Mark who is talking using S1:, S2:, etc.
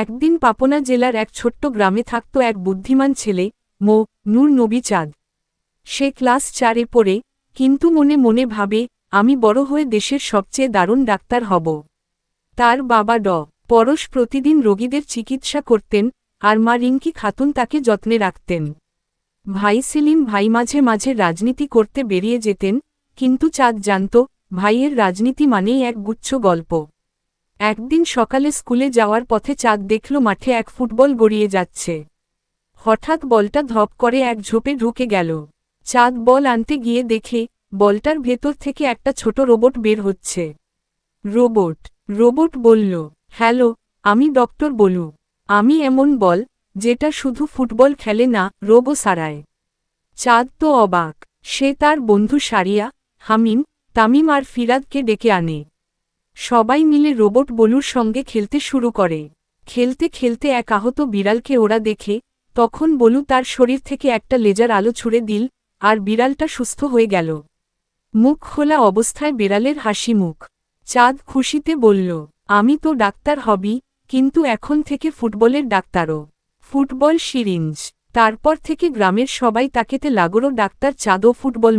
S1: একদিন পাবনা জেলার এক ছোট্ট গ্রামে থাকত এক বুদ্ধিমান ছেলে নূর নবী চাঁদ। সে ক্লাস 4-এ পড়ে, কিন্তু মনে মনে ভাবে, আমি বড় হয়ে দেশের সবচেয়ে দারুণ ডাক্তার হব। তার বাবা পরশ প্রতিদিন রোগীদের চিকিৎসা করতেন, আর মা রিঙ্কি খাতুন তাকে যত্নে রাখতেন। ভাই সেলিম ভাই মাঝে মাঝে রাজনীতি করতে বেরিয়ে যেতেন, কিন্তু চাঁদ জানত, ভাইয়ের রাজনীতি মানেই এক গুচ্ছ গল্প। একদিন সকালে স্কুলে যাওয়ার পথে চাঁদ দেখল মাঠে এক ফুটবল গড়িয়ে যাচ্ছে। হঠাৎ বলটা ধপ করে এক ঝোপে ঢুকে গেল। চাঁদ বল আনতে গিয়ে দেখে, বলটার ভেতর থেকে একটা ছোট রোবট বের হচ্ছে। রোবট বলল, হ্যালো, আমি ডক্টর বলু। আমি এমন বল, যেটা শুধু ফুটবল খেলে না, রোগও সারায়। চাঁদ তো অবাক। সে তার বন্ধু সারিয়া, হামিম, তামিম আর ফিরাদকে ডেকে আনে। সবাই মিলে রোবট বলুর সঙ্গে খেলতে শুরু করে। খেলতে খেলতে এক আহত বিড়ালকে ওরা দেখে, তখন বলু তার শরীর থেকে একটা লেজার আলো ছুড়ে দিল, আর বিড়ালটা সুস্থ হয়ে গেল। মুখ খোলা অবস্থায় বিড়ালের হাসি মুখ। চাঁদ খুশিতে বলল, আমি তো ডাক্তার হবি, কিন্তু এখন থেকে ফুটবলের ডাক্তারও। Football syringe. তারপর থেকে গ্রামের সবাই তাকেতে লাগলো ডাক্তার চাঁদ ও ফুটবল